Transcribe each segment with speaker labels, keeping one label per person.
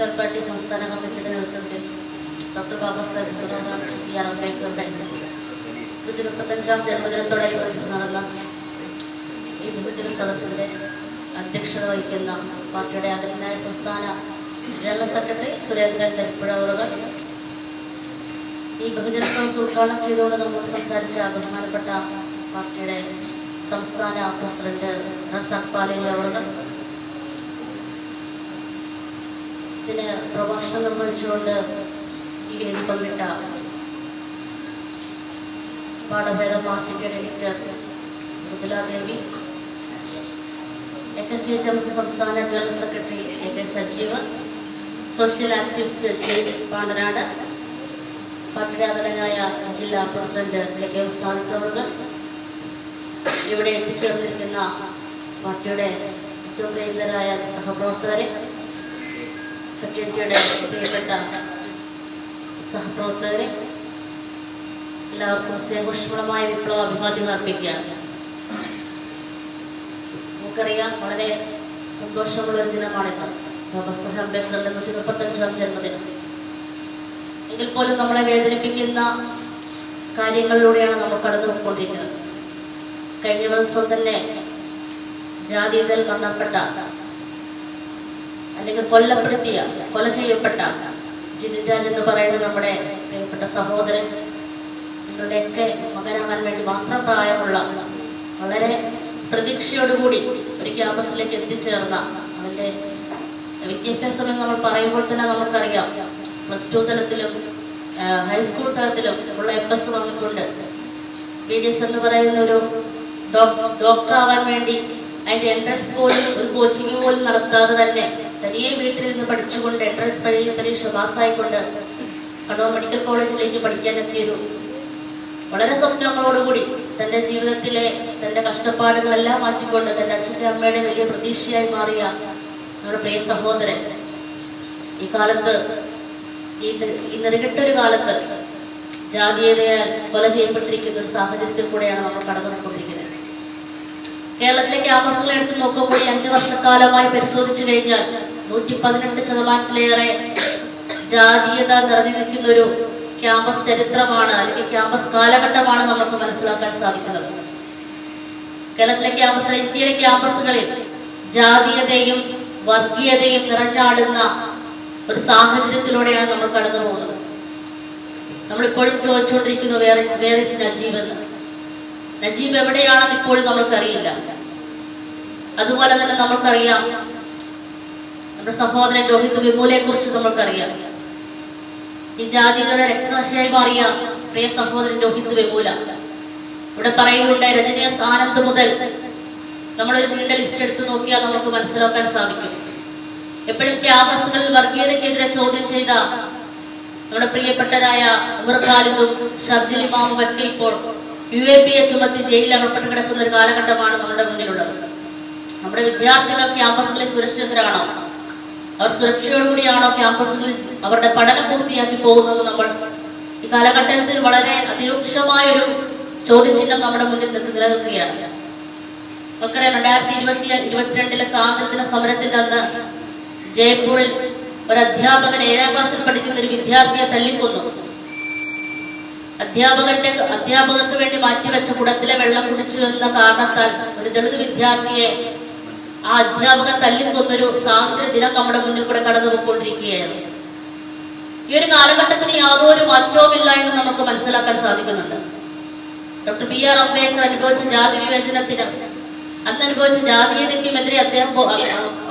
Speaker 1: Welfare party സംസ്ഥാന കമ്മിറ്റിയുടെ നേതൃത്വത്തിൽ ഡോക്ടർ ബാബാസാഹേബ് ബി.ആർ. അംബേദ്കറുടെ 135-ാം ജന്മദിനത്തോടനുബന്ധിച്ച് നടന്ന ഈ ബഹുജന സദസ്സിന്റെ അധ്യക്ഷത വഹിക്കുന്ന പാർട്ടിയുടെ ആദരണീയനായ സംസ്ഥാന ജനറൽ സെക്രട്ടറി സുരേന്ദ്രൻ കരിപ്പുഴ അവറുകൾ, ഈ ബഹുജന സദസ്സ് ഉദ്ഘാടനം ചെയ്തുകൊണ്ട് നമ്മൾ സംസാരിച്ച ബഹുമാനപ്പെട്ട പാർട്ടിയുടെ സംസ്ഥാന പ്രസിഡന്റ് റസാഖ് പാലേരി അവറുകൾ, ഇതിന് പ്രഭാഷണം നിർവഹിച്ചുകൊണ്ട് ഈ വേദി പങ്കിട്ട പാഠഭേദ മാസികയുടെ എഡിറ്റർ മൃദുലാദേവി, FSCHMS സംസ്ഥാന general secretary AK Sajeev, social activist Jaise Pandanad, പാർട്ടിയുടെ ആദരണീയനായ ജില്ലാ പ്രസിഡന്റ് KK സാദിഖ് അവറുകൾ, ഇവിടെ എത്തിച്ചേർന്നിരിക്കുന്ന പാർട്ടിയുടെ ഏറ്റവും പ്രിയങ്കരായ സഹപ്രവർത്തകരെ, ഫെറ്റേണിറ്റിയുടെ പ്രിയപ്പെട്ട സഹപ്രവർത്തകരെ, എല്ലാവർക്കും സ്നേഹോഷ്മളമായ വിപ്ലവ അഭിവാദ്യങ്ങൾ അർപ്പിക്കുകയാണ്. നമുക്കറിയാം, വളരെ സന്തോഷമുള്ളൊരു ദിനമാണിത്, ബാബാസാഹേബ് അംബേദ്കറുടെ 135-ാം ജന്മദിനം. എങ്കിൽ പോലും നമ്മളെ വേദനിപ്പിക്കുന്ന കാര്യങ്ങളിലൂടെയാണ് നമ്മൾ കടന്നുപോയിക്കൊണ്ടിരിക്കുന്നത്. കഴിഞ്ഞ ദിവസം തന്നെ ജാതീയതയിൽ മരണപ്പെട്ട അല്ലെങ്കിൽ കൊല ചെയ്യപ്പെട്ട ജിതിൻ രാജ് എന്ന് പറയുന്ന നമ്മുടെ പ്രിയപ്പെട്ട സഹോദരൻ, നിങ്ങളുടെയൊക്കെ മകനാകാൻ വേണ്ടി മാത്രം പ്രായമുള്ള, വളരെ പ്രതീക്ഷയോടുകൂടി ഒരു ക്യാമ്പസിലേക്ക് എത്തിച്ചേർന്ന, അതിൻ്റെ വിദ്യാഭ്യാസം എന്ന് നമ്മൾ പറയുമ്പോൾ തന്നെ നമുക്കറിയാം, +2 തലത്തിലും ഹൈസ്കൂൾ തലത്തിലും ഫുൾ A+ വാങ്ങിക്കൊണ്ട് BDS എന്ന് പറയുന്ന ഒരു ഡോക്ടറാവാൻ വേണ്ടി അതിൻ്റെ എൻട്രൻസ് പോലും ഒരു കോച്ചിങ് പോലും നടത്താതെ തന്നെ തനിയെ വീട്ടിലിരുന്ന് പഠിച്ചുകൊണ്ട് എൻട്രൻസ് പരീക്ഷ പാസ്സായിക്കൊണ്ട് കണ്ണൂർ മെഡിക്കൽ കോളേജിലേക്ക് പഠിക്കാനെത്തിയൊരു വളരെ സ്വപ്നങ്ങളോടുകൂടി തൻ്റെ ജീവിതത്തിലെ തൻ്റെ കഷ്ടപ്പാടുകളെല്ലാം മാറ്റിക്കൊണ്ട് തൻ്റെ അച്ഛൻ്റെ അമ്മയുടെ വലിയ പ്രതീക്ഷയായി മാറിയ നമ്മുടെ പ്രിയ സഹോദരൻ ഈ കാലത്ത്, ഈ നെറുകെട്ടൊരു കാലത്ത് ജാതീയതയാൽ കൊല ചെയ്യപ്പെട്ടിരിക്കുന്ന ഒരു സാഹചര്യത്തിൽ കൂടെയാണ് നമ്മൾ കടന്നുപോയിക്കൊണ്ടിരിക്കുന്നത്. കേരളത്തിലെ ക്യാമ്പസുകൾ എടുത്ത് നോക്കുമ്പോൾ ഈ 5 വർഷക്കാലമായി പരിശോധിച്ചു കഴിഞ്ഞാൽ 118% ജാതീയത നിറഞ്ഞു നിൽക്കുന്ന ഒരു ക്യാമ്പസ് ചരിത്രമാണ്, അല്ലെങ്കിൽ ക്യാമ്പസ് കാലഘട്ടമാണ് നമുക്ക് മനസ്സിലാക്കാൻ സാധിക്കുന്നത്. കേരളത്തിലെ ക്യാമ്പസ്, ഇന്ത്യയിലെ ക്യാമ്പസുകളിൽ ജാതീയതയും വർഗീയതയും നിറഞ്ഞാടുന്ന ഒരു സാഹചര്യത്തിലൂടെയാണ് നമ്മൾ കടന്നു പോകുന്നത്. നമ്മളിപ്പോഴും ചോദിച്ചുകൊണ്ടിരിക്കുന്നു, വേർ ഈസ് നജീബ് എന്ന്. നജീബ് എവിടെയാണെന്ന് ഇപ്പോഴും നമ്മൾക്കറിയില്ല. അതുപോലെ തന്നെ നമ്മൾക്കറിയാം, നമ്മുടെ സഹോദരൻ രോഹിത് വിമൂലയെ കുറിച്ച് നമ്മൾക്കറിയാം. ഈ ജാതിയുടെ രക്തസാക്ഷിയായി മാറിയ പ്രിയ സഹോദരൻ രോഹിത് വിമൂല, ഇവിടെ പറയുകയുണ്ടായി, രജനീയ സ്ഥാനത്ത് മുതൽ നമ്മളൊരു നീണ്ട ലിസ്റ്റ് എടുത്തു നോക്കിയാൽ നമുക്ക് മനസ്സിലാക്കാൻ സാധിക്കും. എപ്പോഴും ക്യാമ്പസുകളിൽ വർഗീയതയ്ക്കെതിരെ ചോദ്യം ചെയ്ത നമ്മുടെ പ്രിയപ്പെട്ടരായ ഉമർ ഖാലിദും ഷർജിൽ ഇമാമും ഒക്കെ ഇപ്പോൾ UAPA ചുമത്തി ജയിലിൽ അകപ്പെട്ട് കിടക്കുന്ന ഒരു കാലഘട്ടമാണ് നമ്മുടെ മുന്നിലുള്ളത്. നമ്മുടെ വിദ്യാർത്ഥികൾ ക്യാമ്പസുകളിൽ സുരക്ഷിതരാണോ? അവർ സുരക്ഷയോടുകൂടിയാണോ ക്യാമ്പസുകളിൽ അവരുടെ പഠനം പൂർത്തിയാക്കി പോകുന്നത്? നമ്മൾ ഈ കാലഘട്ടത്തിൽ വളരെ അതിരൂക്ഷമായൊരു ചോദ്യചിഹ്നം നമ്മുടെ മുന്നിൽ നിലനിൽക്കുകയാണ്. നമുക്കറിയാം, 2022 സ്വാതന്ത്ര്യദിന സമരത്തിന്റെ അന്ന് ജയ്പൂരിൽ ഒരു അധ്യാപകൻ 7ാം ക്ലാസ്സിൽ പഠിക്കുന്ന ഒരു വിദ്യാർത്ഥിയെ തല്ലിക്കൊന്നു. അധ്യാപകർക്ക് വേണ്ടി മാറ്റിവെച്ച കുടത്തിലെ വെള്ളം കുടിച്ചു എന്ന കാരണത്താൽ ഒരു ദളിത് വിദ്യാർത്ഥിയെ ആ അധ്യാപകൻ തല്ലിക്കൊന്നൊരു സ്വാതന്ത്ര്യ ദിനം നമ്മുടെ മുന്നിൽ കൂടെ കടന്നു പോയിക്കൊണ്ടിരിക്കുകയാണ്. ഈ ഒരു കാലഘട്ടത്തിന് യാതൊരു മാറ്റവുമില്ല എന്ന് നമുക്ക് മനസ്സിലാക്കാൻ സാധിക്കുന്നുണ്ട്. Doctor B.R. അംബേദ്കർ അനുഭവിച്ച ജാതി വിവേചനത്തിന്, അന്ന് അനുഭവിച്ച ജാതീയതയ്ക്കുമെതിരെ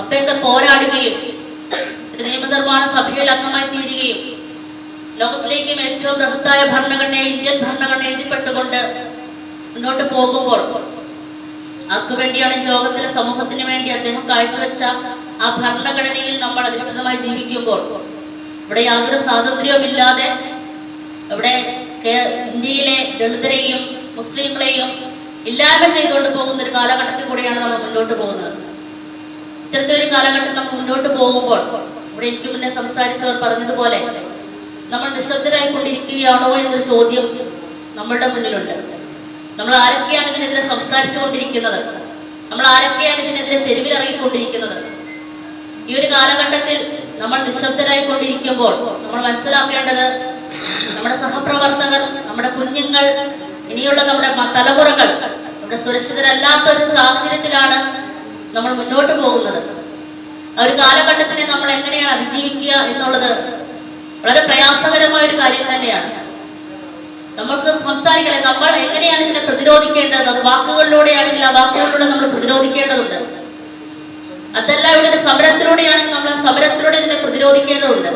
Speaker 1: അംബേദ്കർ പോരാടുകയും ഒരു നിയമനിർമ്മാണ സഭയിൽ അംഗമായി തീരുകയും ലോകത്തിലേക്കും ഏറ്റവും ബൃഹത്തായ ഭരണഘടനയെ, ഇന്ത്യൻ ഭരണഘടന എഴുതിപ്പെട്ടുകൊണ്ട് മുന്നോട്ട് പോകുമ്പോൾ, ആർക്കുവേണ്ടിയാണ് ഈ ലോകത്തിലെ സമൂഹത്തിന് വേണ്ടി അദ്ദേഹം കാഴ്ചവെച്ച ആ ഭരണഘടനയിൽ നമ്മൾ അധിഷ്ഠിതമായി ജീവിക്കുമ്പോൾ, ഇവിടെ യാതൊരു സ്വാതന്ത്ര്യവുമില്ലാതെ ഇവിടെ ഇന്ത്യയിലെ ദളിതരെയും മുസ്ലിങ്ങളെയും ഇല്ലായ്മ ചെയ്തുകൊണ്ട് പോകുന്ന ഒരു കാലഘട്ടത്തിൽ കൂടെയാണ് നമ്മൾ മുന്നോട്ട് പോകുന്നത്. ഇത്തരത്തിലൊരു കാലഘട്ടം നമ്മൾ മുന്നോട്ട് പോകുമ്പോൾ, ഇവിടെ എനിക്ക് മുന്നേ സംസാരിച്ചവർ പറഞ്ഞതുപോലെ, നമ്മൾ നിശബ്ദരായി കൊണ്ടിരിക്കുകയാണോ എന്നൊരു ചോദ്യം നമ്മളുടെ മുന്നിലുണ്ട്. നമ്മൾ ആരൊക്കെയാണ് ഇതിനെതിരെ സംസാരിച്ചു കൊണ്ടിരിക്കുന്നത്? നമ്മൾ ആരൊക്കെയാണ് ഇതിനെതിരെ തെരുവിലിറങ്ങിക്കൊണ്ടിരിക്കുന്നത്? ഈ ഒരു കാലഘട്ടത്തിൽ നമ്മൾ നിശബ്ദരായിക്കൊണ്ടിരിക്കുമ്പോൾ നമ്മൾ മനസ്സിലാക്കേണ്ടത് നമ്മുടെ സഹപ്രവർത്തകർ, നമ്മുടെ കുഞ്ഞുങ്ങൾ, ഇനിയുള്ള നമ്മുടെ തലമുറകൾ നമ്മുടെ സുരക്ഷിതരല്ലാത്ത ഒരു സാഹചര്യത്തിലാണ് നമ്മൾ മുന്നോട്ട് പോകുന്നത്. ആ ഒരു കാലഘട്ടത്തിനെ നമ്മൾ എങ്ങനെയാണ് അതിജീവിക്കുക എന്നുള്ളത് വളരെ പ്രയാസകരമായ ഒരു കാര്യം തന്നെയാണ്. നമ്മൾക്ക് സംസാരിക്കണേ, നമ്മൾ എങ്ങനെയാണ് ഇതിനെ പ്രതിരോധിക്കേണ്ടത്? അത് വാക്കുകളിലൂടെയാണെങ്കിൽ ആ വാക്കുകളിലൂടെ നമ്മൾ പ്രതിരോധിക്കേണ്ടതുണ്ട്. അതല്ല, ഇവിടെ ഒരു സമരത്തിലൂടെയാണെങ്കിൽ നമ്മൾ സമരത്തിലൂടെ ഇതിനെ പ്രതിരോധിക്കേണ്ടതുണ്ട്.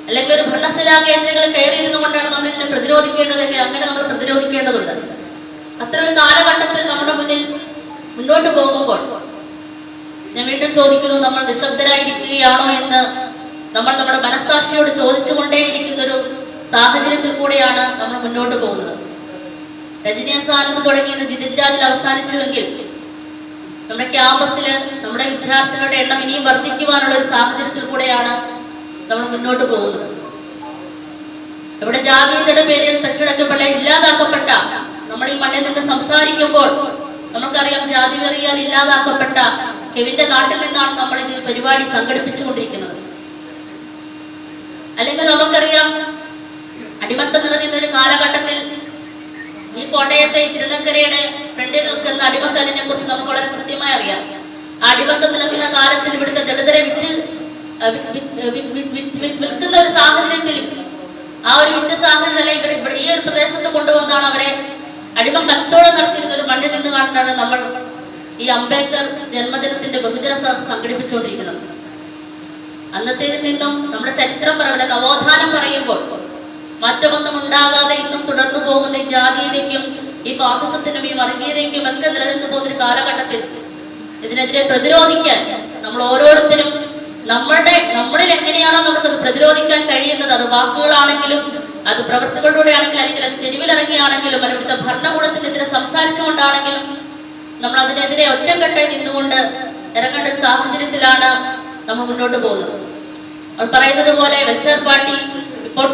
Speaker 1: അല്ലെങ്കിൽ ഒരു ഭരണസിലാ കേന്ദ്രങ്ങളിൽ കയറിയിരുന്നു കൊണ്ടാണ് നമ്മൾ ഇതിനെ പ്രതിരോധിക്കേണ്ടതെങ്കിൽ അങ്ങനെ നമ്മൾ പ്രതിരോധിക്കേണ്ടതുണ്ട്. അത്തരൊരു കാലഘട്ടത്തിൽ നമ്മുടെ മുന്നിൽ മുന്നോട്ട് പോകുമ്പോൾ ഞാൻ വീണ്ടും ചോദിക്കുന്നു, നമ്മൾ നിശബ്ദരായിരിക്കുകയാണോ എന്ന് നമ്മൾ നമ്മുടെ മനസ്സാക്ഷിയോട് ചോദിച്ചുകൊണ്ടേയിരിക്കുന്ന ഒരു സാഹചര്യത്തിൽ കൂടെയാണ് നമ്മൾ മുന്നോട്ട് പോകുന്നത്. രജനി ആസാനത്ത് തുടങ്ങിയത് ജിതിൻ രാജിൽ അവസാനിച്ചുവെങ്കിൽ നമ്മുടെ ക്യാമ്പസില് നമ്മുടെ വിദ്യാർത്ഥികളുടെ എണ്ണം ഇനിയും വർദ്ധിക്കുവാനുള്ള ഒരു സാഹചര്യത്തിൽ കൂടെയാണ് നമ്മൾ മുന്നോട്ട് പോകുന്നത്. ഇവിടെ ജാതീയതയുടെ പേരിൽ തച്ചടക്കപ്പെട്ട, ഇല്ലാതാക്കപ്പെട്ട, നമ്മൾ ഈ മണ്ണിൽ നിന്ന് സംസാരിക്കുമ്പോൾ നമുക്കറിയാം ജാതി വെറിയാൽ ഇല്ലാതാക്കപ്പെട്ട കെവിന്റെ നാട്ടിൽ നിന്നാണ് നമ്മൾ ഇതിൽ പരിപാടി സംഘടിപ്പിച്ചുകൊണ്ടിരിക്കുന്നത്. അല്ലെങ്കിൽ നമുക്കറിയാം അടിമത്തം നിറഞ്ഞ ഒരു കാലഘട്ടത്തിൽ ഈ കോട്ടയത്തെ തിരുനക്കരയുടെ ഫ്രണ്ടിൽ നിൽക്കുന്ന അടിമക്കല്ലിനെ കുറിച്ച് നമുക്ക് വളരെ കൃത്യമായി അറിയാം. ആ അടിമത്തം നിലനിന്ന കാലത്തിൽ ഇവിടുത്തെ ദളിതരെ വിൽക്കുന്ന ഒരു സാഹചര്യത്തിൽ ആ ഒരു വിറ്റ സാഹചര്യം ഇവർ ഈ ഒരു പ്രദേശത്ത് കൊണ്ടുവന്നാണ് അവരെ അടിമ കച്ചവടം നടത്തിയിരുന്ന ഒരു മണ്ണിൽ നിന്ന് കണ്ടാണ് നമ്മൾ ഈ അംബേദ്കർ ജന്മദിനത്തിന്റെ ബഹുജന സദസ്സ് സംഘടിപ്പിച്ചുകൊണ്ടിരിക്കുന്നത്. അന്നത്തേതിൽ നിന്നും നമ്മുടെ ചരിത്രം പറയില്ല, നവോത്ഥാനം പറയുമ്പോൾ മാറ്റമൊന്നും ഉണ്ടാകാതെ ഇന്നും തുടർന്നു പോകുന്ന ഈ ജാതീയതയ്ക്കും ഈ ഫാസിസത്തിനും ഈ വർഗീയതയ്ക്കും ഒക്കെ നിലനിന്ന് പോകുന്ന ഒരു കാലഘട്ടത്തിൽ ഇതിനെതിരെ പ്രതിരോധിക്കാൻ നമ്മൾ ഓരോരുത്തരും നമ്മളിൽ എങ്ങനെയാണോ നമുക്കത് പ്രതിരോധിക്കാൻ കഴിയുന്നത്, അത് വാക്കുകളാണെങ്കിലും അത് പ്രവൃത്തികളിലൂടെ ആണെങ്കിലും അല്ലെങ്കിൽ അത് തെരുവിലിറങ്ങിയാണെങ്കിലും അല്ലെങ്കിൽ ഇവിടുത്തെ ഭരണകൂടത്തിനെതിരെ സംസാരിച്ചുകൊണ്ടാണെങ്കിലും നമ്മൾ അതിനെതിരെ ഒറ്റക്കെട്ടായി നിന്നുകൊണ്ട് ഇറങ്ങേണ്ട ഒരു സാഹചര്യത്തിലാണ് നമ്മൾ മുന്നോട്ട് പോകുന്നത്. അവർ പറയുന്നത് പോലെ വെൽഫെയർ പാർട്ടി, ഇപ്പോൾ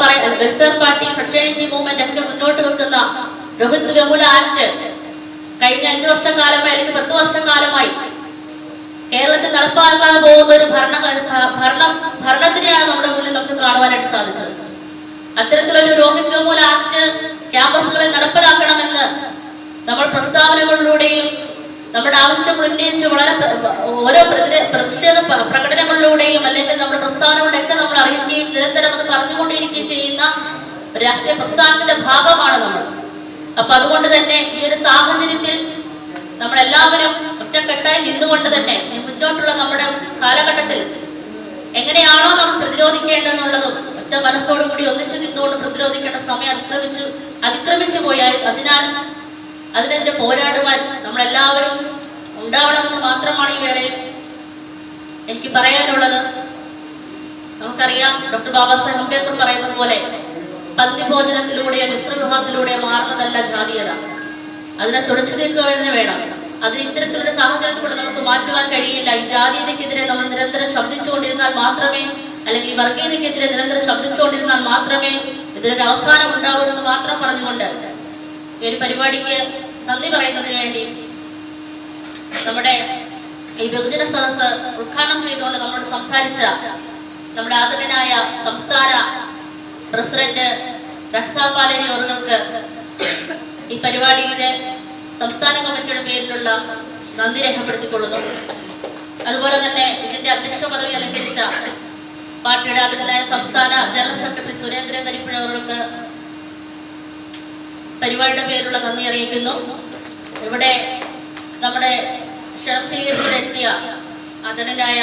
Speaker 1: വെൽഫെയർ പാർട്ടി, ഫ്രട്ടേണിറ്റി മൂവ്മെന്റ് ഒക്കെ മുന്നോട്ട് വെക്കുന്ന രോഹിത് വെമുല ആക്ട് കഴിഞ്ഞ 5 വർഷക്കാലമായി അല്ലെങ്കിൽ 10 വർഷക്കാലമായി കേരളത്തിൽ നടപ്പാക്കാൻ പോകുന്ന ഒരു ഭരണത്തിനെയാണ് നമ്മുടെ മുന്നിൽ നമുക്ക് കാണുവാനായിട്ട് സാധിച്ചത്. അത്തരത്തിലൊരു രോഹിത് വെമുല ആക്ട് ക്യാമ്പസുകളിൽ നടപ്പിലാക്കണമെന്ന് നമ്മൾ പ്രസ്താവനകളിലൂടെയും നമ്മുടെ ആവശ്യങ്ങൾ ഉന്നയിച്ച് വളരെ ഓരോ പ്രതിഷേധ പ്രകടനങ്ങളിലൂടെയും അല്ലെങ്കിൽ നമ്മുടെ പ്രസ്ഥാനങ്ങളിലൊക്കെ നമ്മൾ അറിയിക്കുകയും നിരന്തരം അത് പറഞ്ഞുകൊണ്ടിരിക്കുകയും ചെയ്യുന്ന രാഷ്ട്രീയ പ്രസ്ഥാനത്തിന്റെ ഭാഗമാണ് നമ്മൾ. അപ്പൊ അതുകൊണ്ട് തന്നെ ഈ ഒരു സാഹചര്യത്തിൽ നമ്മളെല്ലാവരും ഒറ്റക്കെട്ടായി നിന്നുകൊണ്ട് തന്നെ മുന്നോട്ടുള്ള നമ്മുടെ കാലഘട്ടത്തിൽ എങ്ങനെയാണോ നമ്മൾ പ്രതിരോധിക്കേണ്ടതെന്നുള്ളതും ഒറ്റ മനസ്സോടുകൂടി ഒന്നിച്ചു നിന്നുകൊണ്ട് പ്രതിരോധിക്കേണ്ട സമയം അതിക്രമിച്ചു പോയാൽ അതിനെതിരെ പോരാടുവാൻ നമ്മളെല്ലാവരും ഉണ്ടാവണമെന്ന് മാത്രമാണ് ഈ വേളയിൽ എനിക്ക് പറയാനുള്ളത്. നമുക്കറിയാം, ഡോക്ടർ ബാബാ സാഹേബ് അംബേദ്കർ പറയുന്നത് പോലെ പന്തിഭോജനത്തിലൂടെയോ മിശ്രവിവാഹത്തിലൂടെയോ മാറുന്നതല്ല ജാതീയത. അതിനെ തുടച്ചു നീക്കുക തന്നെ വേണം. അതിന് ഇത്തരത്തിലുള്ള സാഹചര്യത്തിലൂടെ നമുക്ക് മാറ്റുവാൻ കഴിയില്ല. ഈ ജാതീയതയ്ക്കെതിരെ നമ്മൾ നിരന്തരം ശബ്ദിച്ചുകൊണ്ടിരുന്നാൽ മാത്രമേ, അല്ലെങ്കിൽ ഈ വർഗീയതയ്ക്കെതിരെ നിരന്തരം ശബ്ദിച്ചുകൊണ്ടിരുന്നാൽ മാത്രമേ ഇതിനൊരു അവസാനം ഉണ്ടാവൂ എന്ന് മാത്രം പറഞ്ഞുകൊണ്ട് ഈ ഒരു പരിപാടിക്ക് നന്ദി പറയുന്നതിന് വേണ്ടി നമ്മുടെ ഈ ബഹുജന സദസ്സ് ഉദ്ഘാടനം ചെയ്തുകൊണ്ട് നമ്മൾ സംസാരിച്ച നമ്മുടെ ആദരണീയനായ സംസ്ഥാന പ്രസിഡന്റ് രക്ഷാ പാലരി അവർക്ക് ഈ പരിപാടിയുടെ സംസ്ഥാന കമ്മിറ്റിയുടെ പേരിലുള്ള നന്ദി രേഖപ്പെടുത്തിക്കൊള്ളുന്നു. അതുപോലെ തന്നെ ഇതിന്റെ അധ്യക്ഷ പദവി അലങ്കരിച്ച പാർട്ടിയുടെ ആദരണീയനായ സംസ്ഥാന ജനറൽ സെക്രട്ടറി സുരേന്ദ്രൻ കരിപ്പുഴ അവർക്ക് പരിപാടിയുടെ പേരിലുള്ള നന്ദി അറിയിക്കുന്നു. ഇവിടെ നമ്മുടെ ക്ഷണം സ്വീകരിച്ചിടെത്തിയ ആദരണീയനായ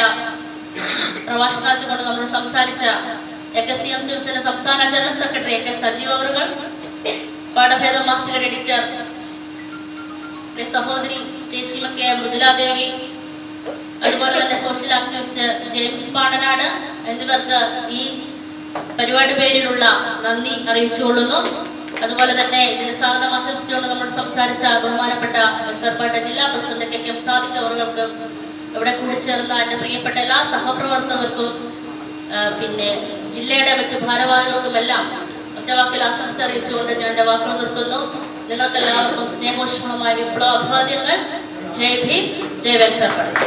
Speaker 1: പ്രഭാഷണം നടത്തിക്കൊണ്ട് നമ്മൾ സംസാരിച്ച എം ചിൽസിന്റെ സംസ്ഥാന ജനറൽ സെക്രട്ടറി സജീവ് അവറുകൾ, പാഠഭേദ മാസികയുടെ എഡിറ്റർ സഹോദരി ചേച്ചിമക്കെ മൃദുലാദേവി, അതുപോലെ തന്നെ സോഷ്യൽ ആക്ടിവിസ്റ്റ് ജെയിംസ് പാടനാട് എന്നിവർക്ക് ഈ പരിപാടി പേരിലുള്ള നന്ദി അറിയിച്ചുകൊള്ളുന്നു. അതുപോലെ തന്നെ ഇതിന് സ്വാഗതം ആശംസിച്ചുകൊണ്ട് നമ്മൾ സംസാരിച്ച ബഹുമാനപ്പെട്ട വെൽഫെയർ പാർട്ടി ജില്ലാ പ്രസിഡന്റ് കെ സാദിഖ് അവർക്ക്, ഇവിടെ കൂടിച്ചേർന്ന എന്റെ പ്രിയപ്പെട്ട എല്ലാ സഹപ്രവർത്തകർക്കും, പിന്നെ ജില്ലയുടെ മറ്റു ഭാരവാഹികൾക്കുമെല്ലാം ഒറ്റവാക്കിൽ ആശംസ അറിയിച്ചുകൊണ്ട് ഞാൻ എന്റെ വാക്കുകൾ നിർത്തുന്നു. നിങ്ങൾക്കെല്ലാവർക്കും സ്നേഹോഷ്മളമായ വിപ്ലവ അഭിവാദ്യങ്ങൾ. ജയ് ഭീം, ജയ് വെൽഫെയർ പാർട്ടി.